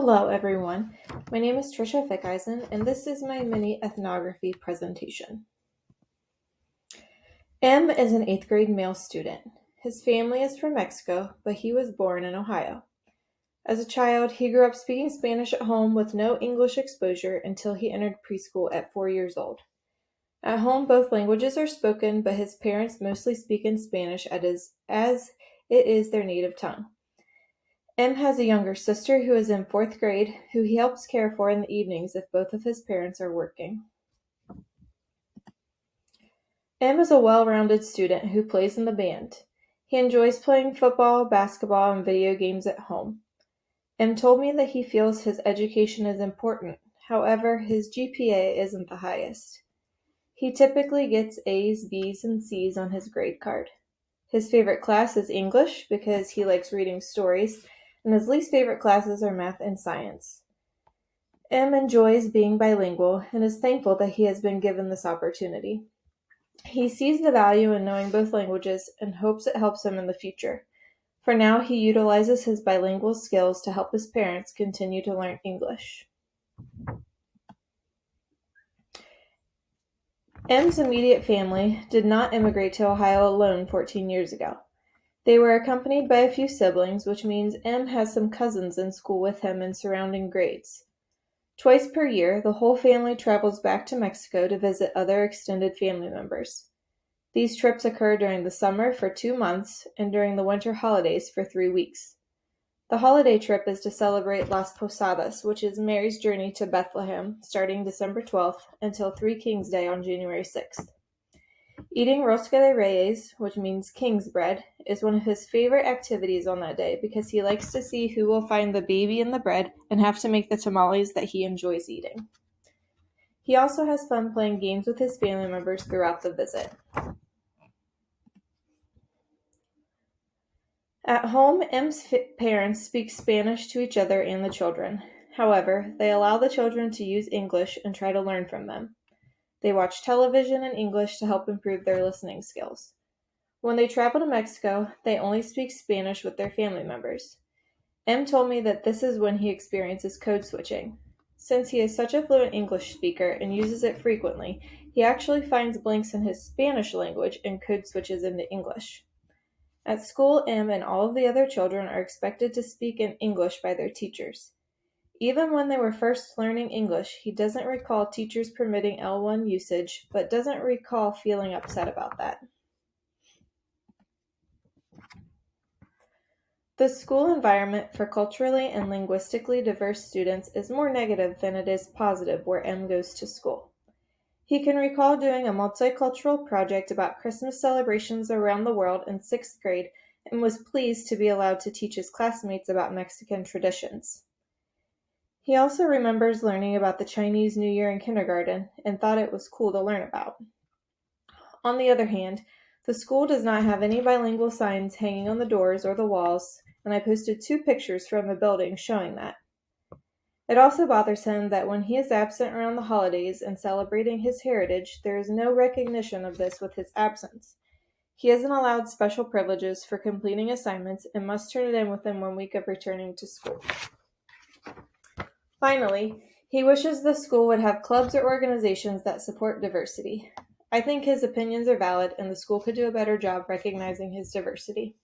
Hello, everyone. My name is Trisha Fickeisen, and this is my mini-ethnography presentation. M is an 8th grade male student. His family is from Mexico, but he was born in Ohio. As a child, he grew up speaking Spanish at home with no English exposure until he entered preschool at 4 years old. At home, both languages are spoken, but his parents mostly speak in Spanish as it is their native tongue. M has a younger sister who is in 4th grade, who he helps care for in the evenings if both of his parents are working. M is a well-rounded student who plays in the band. He enjoys playing football, basketball, and video games at home. M told me that he feels his education is important. However, his GPA isn't the highest. He typically gets A's, B's, and C's on his grade card. His favorite class is English because he likes reading stories, and his least favorite classes are math and science. M enjoys being bilingual and is thankful that he has been given this opportunity. He sees the value in knowing both languages and hopes it helps him in the future. For now, he utilizes his bilingual skills to help his parents continue to learn English. M's immediate family did not immigrate to Ohio alone 14 years ago. They were accompanied by a few siblings, which means M has some cousins in school with him in surrounding grades. Twice per year, the whole family travels back to Mexico to visit other extended family members. These trips occur during the summer for 2 months and during the winter holidays for 3 weeks. The holiday trip is to celebrate Las Posadas, which is Mary's journey to Bethlehem, starting December 12th until Three Kings Day on January 6th. Eating rosca de reyes, which means king's bread, is one of his favorite activities on that day because he likes to see who will find the baby in the bread and have to make the tamales that he enjoys eating. He also has fun playing games with his family members throughout the visit. At home, M's parents speak Spanish to each other and the children. However, they allow the children to use English and try to learn from them. They watch television in English to help improve their listening skills. When they travel to Mexico, they only speak Spanish with their family members. M told me that this is when he experiences code switching. Since he is such a fluent English speaker and uses it frequently, he actually finds blanks in his Spanish language and code switches into English. At school, M and all of the other children are expected to speak in English by their teachers. Even when they were first learning English, he doesn't recall teachers permitting L1 usage, but doesn't recall feeling upset about that. The school environment for culturally and linguistically diverse students is more negative than it is positive where M goes to school. He can recall doing a multicultural project about Christmas celebrations around the world in 6th grade and was pleased to be allowed to teach his classmates about Mexican traditions. He also remembers learning about the Chinese New Year in kindergarten and thought it was cool to learn about. On the other hand, the school does not have any bilingual signs hanging on the doors or the walls, and I posted 2 pictures from the building showing that. It also bothers him that when he is absent around the holidays and celebrating his heritage, there is no recognition of this with his absence. He isn't allowed special privileges for completing assignments and must turn it in within 1 week of returning to school. Finally, he wishes the school would have clubs or organizations that support diversity. I think his opinions are valid and the school could do a better job recognizing his diversity.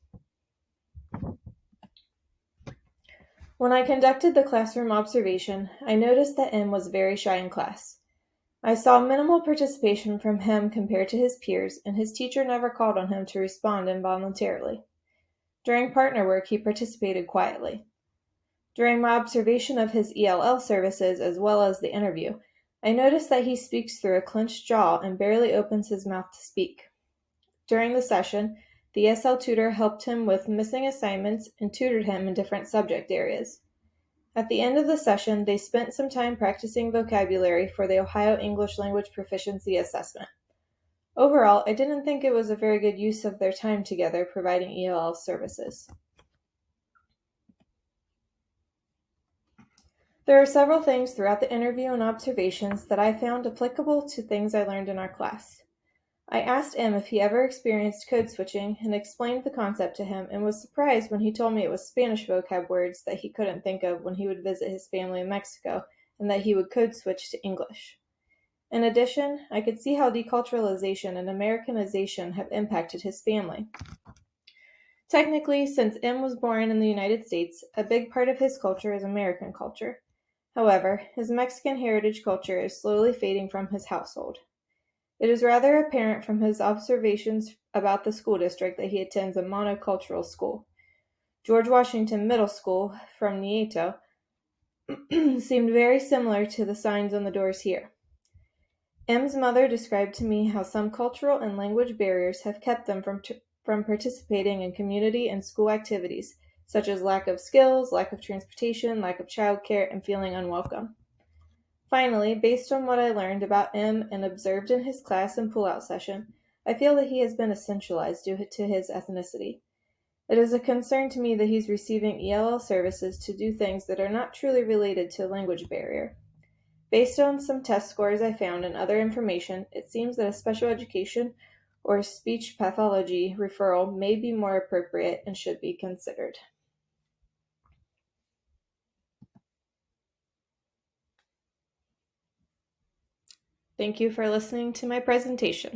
When I conducted the classroom observation, I noticed that M was very shy in class. I saw minimal participation from him compared to his peers, and his teacher never called on him to respond involuntarily. During partner work, he participated quietly. During my observation of his ELL services as well as the interview, I noticed that he speaks through a clenched jaw and barely opens his mouth to speak. During the session, the ESL tutor helped him with missing assignments and tutored him in different subject areas. At the end of the session, they spent some time practicing vocabulary for the Ohio English Language Proficiency Assessment. Overall, I didn't think it was a very good use of their time together providing ELL services. There are several things throughout the interview and observations that I found applicable to things I learned in our class. I asked M if he ever experienced code switching and explained the concept to him and was surprised when he told me it was Spanish vocab words that he couldn't think of when he would visit his family in Mexico and that he would code switch to English. In addition, I could see how deculturalization and Americanization have impacted his family. Technically, since M was born in the United States, a big part of his culture is American culture. However, his Mexican heritage culture is slowly fading from his household. It is rather apparent from his observations about the school district that he attends a monocultural school. George Washington Middle School from Nieto seemed very similar to the signs on the doors here. M's mother described to me how some cultural and language barriers have kept them from participating in community and school activities, such as lack of skills, lack of transportation, lack of childcare, and feeling unwelcome. Finally, based on what I learned about M and observed in his class and pull-out session, I feel that he has been essentialized due to his ethnicity. It is a concern to me that he's receiving ELL services to do things that are not truly related to language barrier. Based on some test scores I found and other information, it seems that a special education or speech pathology referral may be more appropriate and should be considered. Thank you for listening to my presentation.